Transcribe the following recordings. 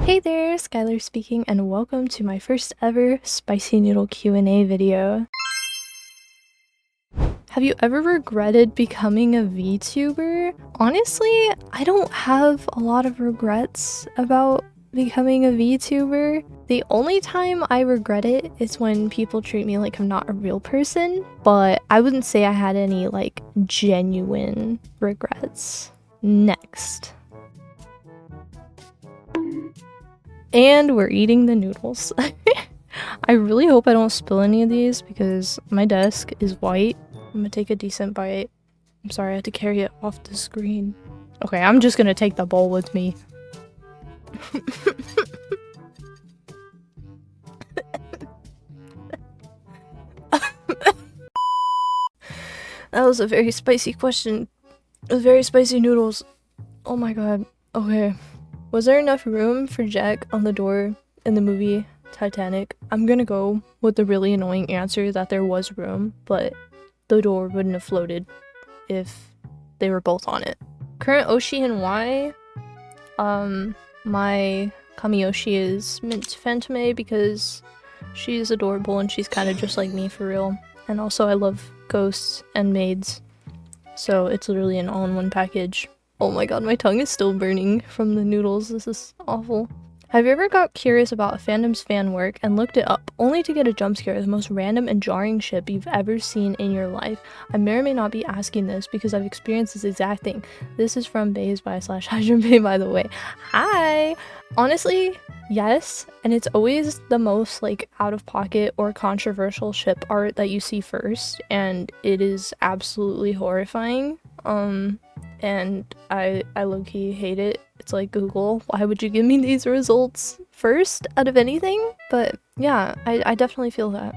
Hey there, Skylar speaking, and welcome to my first ever spicy noodle Q&A video. Have you ever regretted becoming a VTuber? Honestly, I don't have a lot of regrets about becoming a VTuber. The only time I regret it is when people treat me like I'm not a real person, but I wouldn't say I had any like genuine regrets. Next. And we're eating the noodles. I really hope I don't spill any of these because my desk is white. I'm gonna take a decent bite. I'm sorry I had to carry it off the screen. Okay, I'm just gonna take the bowl with me. That was a very spicy question. Very spicy noodles. Oh my god. Okay. Was there enough room for Jack on the door in the movie Titanic? I'm gonna go with the really annoying answer that there was room, but the door wouldn't have floated if they were both on it. Current Oshi and Y, my Kamiyoshi is Mint Fantome because she's adorable and she's kind of just like me for real. And also I love ghosts and maids, so it's literally an all-in-one package. Oh my god, my tongue is still burning from the noodles. This is awful. Have you ever got curious about a fandom's fan work and looked it up, only to get a jump scare, the most random and jarring ship you've ever seen in your life? I may or may not be asking this because I've experienced this exact thing. This is from baysby/hydrobae, by the way. Hi! Honestly, yes, and it's always the most like out-of-pocket or controversial ship art that you see first, and it is absolutely horrifying. And I low-key hate it. It's like, Google, why would you give me these results first out of anything? But yeah, I definitely feel that.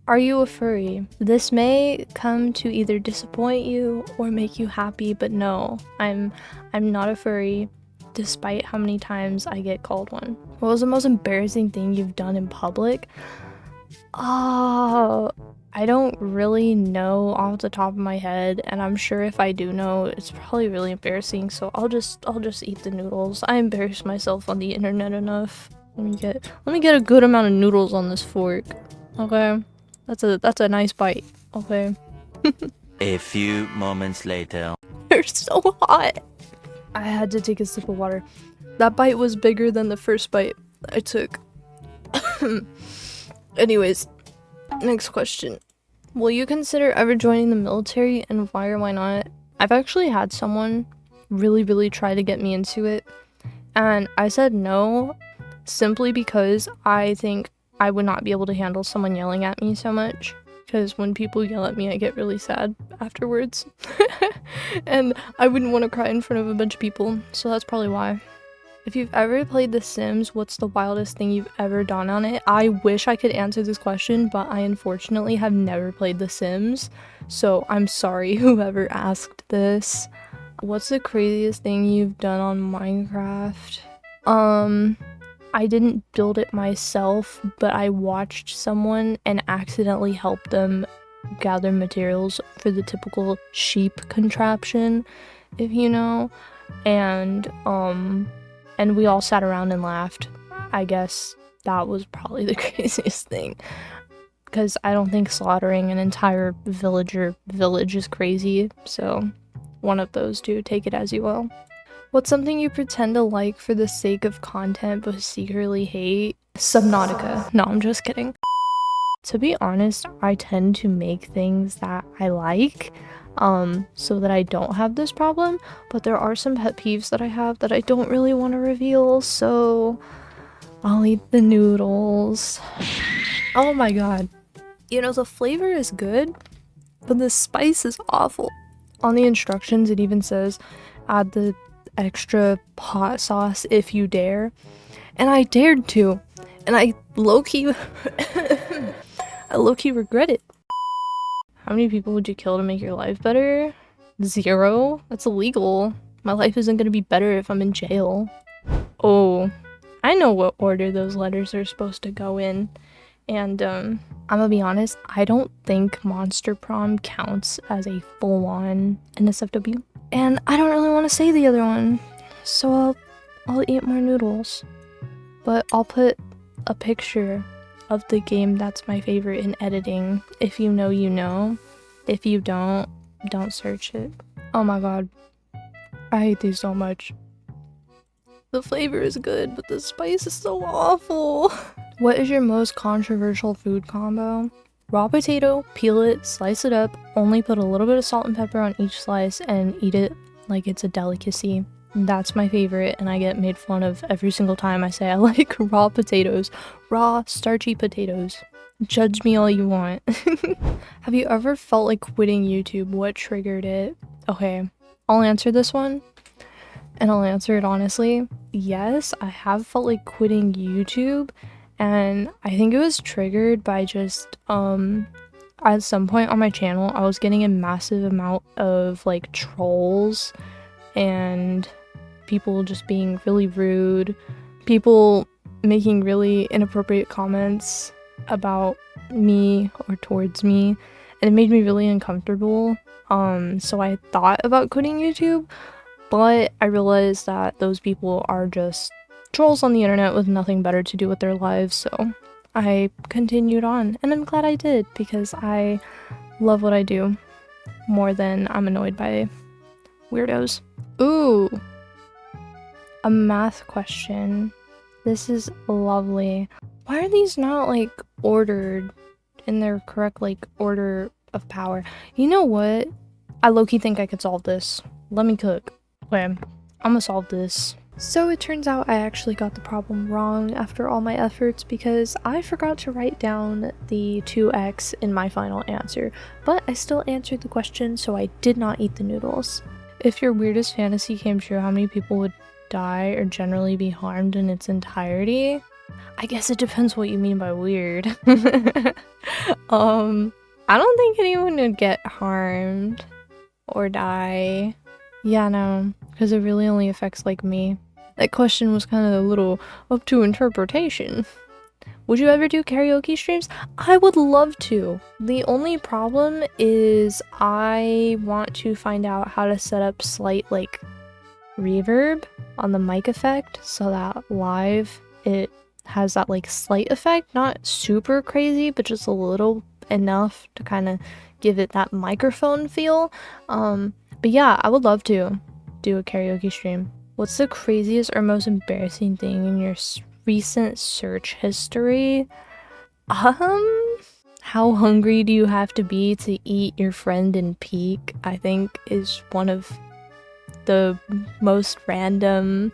Are you a furry? This may come to either disappoint you or make you happy, but no, I'm not a furry, despite how many times I get called one. What was the most embarrassing thing you've done in public? Oh, I don't really know off the top of my head, and I'm sure if I do know, it's probably really embarrassing, so I'll just eat the noodles. I embarrassed myself on the internet enough. Let me get a good amount of noodles on this fork. Okay? That's a nice bite. Okay? A few moments later. They're so hot. I had to take a sip of water. That bite was bigger than the first bite I took. Anyways, next question. Will you consider ever joining the military, and why or why not? I've actually had someone really try to get me into it, and I said no, simply because I think I would not be able to handle someone yelling at me so much. Because when people yell at me, I get really sad afterwards. And I wouldn't want to cry in front of a bunch of people, so that's probably why. If you've ever played The Sims, what's the wildest thing you've ever done on it? I wish I could answer this question, but I unfortunately have never played The Sims, so I'm sorry whoever asked this. What's the craziest thing you've done on Minecraft? I didn't build it myself, but I watched someone and accidentally helped them gather materials for the typical sheep contraption, if you know, and we all sat around and laughed. I guess that was probably the craziest thing, because I don't think slaughtering an entire village is crazy, so one of those two, take it as you will. What's something you pretend to like for the sake of content but secretly hate? Subnautica. No, I'm just kidding. To be honest, I tend to make things that I like, so that I don't have this problem, but there are some pet peeves that I have that I don't really want to reveal, so I'll eat the noodles. Oh my god. You know, the flavor is good, but the spice is awful. On the instructions, it even says, add the extra hot sauce if you dare, and I dared to, and I low-key regret it. How many people would you kill to make your life better? 0? That's illegal. My life isn't gonna be better if I'm in jail. Oh, I know what order those letters are supposed to go in, and I'm gonna be honest, I don't think Monster Prom counts as a full-on NSFW. And I don't really want to say the other one, so I'll eat more noodles. but I'll put a picture of the game that's my favorite in editing. If you know, you know. If you don't search it. Oh my god. I hate these so much. The flavor is good, but the spice is so awful. What is your most controversial food combo? Raw potato, peel it, slice it up, only put a little bit of salt and pepper on each slice and eat it like it's a delicacy. That's my favorite, and I get made fun of every single time I say I like raw potatoes. Raw, starchy potatoes. Judge me all you want. Have you ever felt like quitting YouTube? What triggered it? Okay, I'll answer this one, and I'll answer it honestly. Yes, I have felt like quitting YouTube, and I think it was triggered by just, at some point on my channel, I was getting a massive amount of, like, trolls, and people just being really rude, people making really inappropriate comments about me or towards me, and it made me really uncomfortable. So I thought about quitting YouTube, but I realized that those people are just trolls on the internet with nothing better to do with their lives, so I continued on, and I'm glad I did, because I love what I do more than I'm annoyed by weirdos. Ooh, a math question. This is lovely. Why are these not, like, ordered in their correct, like, order of power? You know what? I low-key think I could solve this. Let me cook. Okay, I'm gonna solve this. So it turns out I actually got the problem wrong after all my efforts, because I forgot to write down the 2x in my final answer, but I still answered the question, so I did not eat the noodles. If your weirdest fantasy came true, how many people would die or generally be harmed in its entirety? I guess it depends what you mean by weird. I don't think anyone would get harmed or die. Yeah, no, because it really only affects, like, me. That question was kind of a little up to interpretation. Would you ever do karaoke streams? I would love to. The only problem is I want to find out how to set up slight, like, reverb on the mic effect so that live it has that, like, slight effect. Not super crazy, but just a little enough to kind of give it that microphone feel. But yeah, I would love to do a karaoke stream. What's the craziest or most embarrassing thing in your recent search history? How hungry do you have to be to eat your friend in peak? I think is one of the most random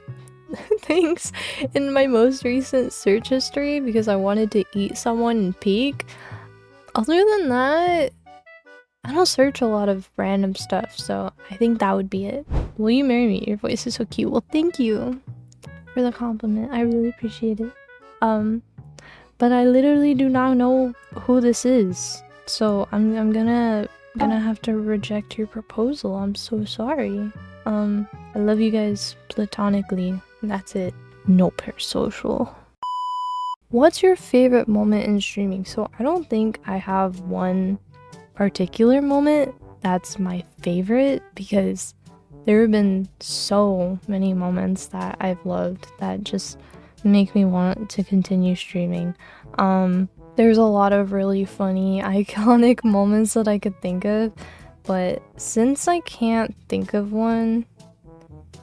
things in my most recent search history, because I wanted to eat someone in peak. Other than that, I don't search a lot of random stuff, so I think that would be it. Will you marry me? Your voice is so cute. Well, thank you for the compliment. I really appreciate it. But I literally do not know who this is, so I'm gonna have to reject your proposal. I'm so sorry. I love you guys platonically. That's it. No parasocial. What's your favorite moment in streaming? So I don't think I have one particular moment that's my favorite, because there have been so many moments that I've loved that just make me want to continue streaming. There's a lot of really funny, iconic moments that I could think of, but since I can't think of one,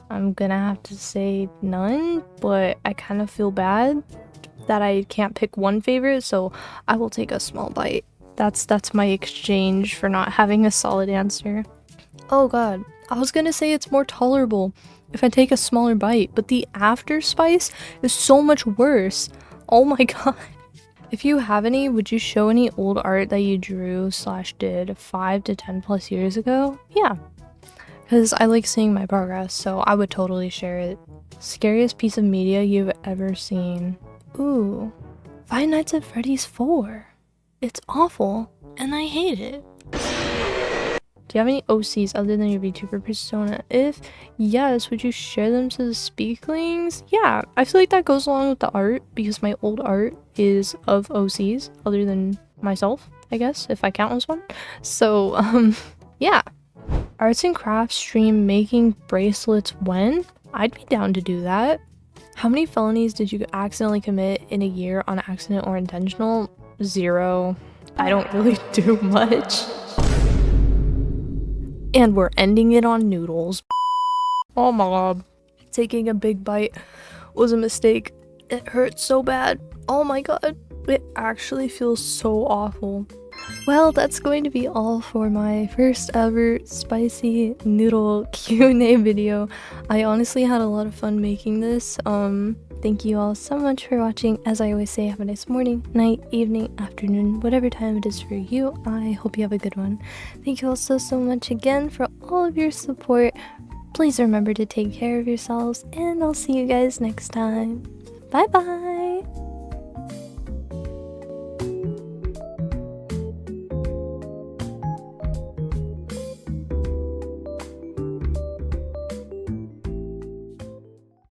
I'm gonna have to say none, but I kind of feel bad that I can't pick one favorite, so I will take a small bite. That's my exchange for not having a solid answer. Oh god, I was gonna say it's more tolerable if I take a smaller bite, but the after spice is so much worse. Oh my god. If you have any, would you show any old art that you drew / did 5 to 10 plus years ago? Yeah, because I like seeing my progress, so I would totally share it. Scariest piece of media you've ever seen? Ooh, Five Nights at Freddy's 4. It's awful, and I hate it. Do you have any OCs other than your VTuber persona? If yes, would you share them to the Speaklings? Yeah, I feel like that goes along with the art, because my old art is of OCs other than myself, I guess, if I count as one. So, yeah. Arts and crafts stream making bracelets when? I'd be down to do that. How many felonies did you accidentally commit in a year on accident or intentional? 0. I don't really do much. And we're ending it on noodles. Oh my god. Taking a big bite was a mistake. It hurt so bad. Oh my god. It actually feels so awful. Well, that's going to be all for my first ever spicy noodle Q&A video. I honestly had a lot of fun making this. Thank you all so much for watching. As I always say, have a nice morning, night, evening, afternoon, whatever time it is for you. I hope you have a good one. Thank you all so much again for all of your support. Please remember to take care of yourselves, and I'll see you guys next time. Bye bye!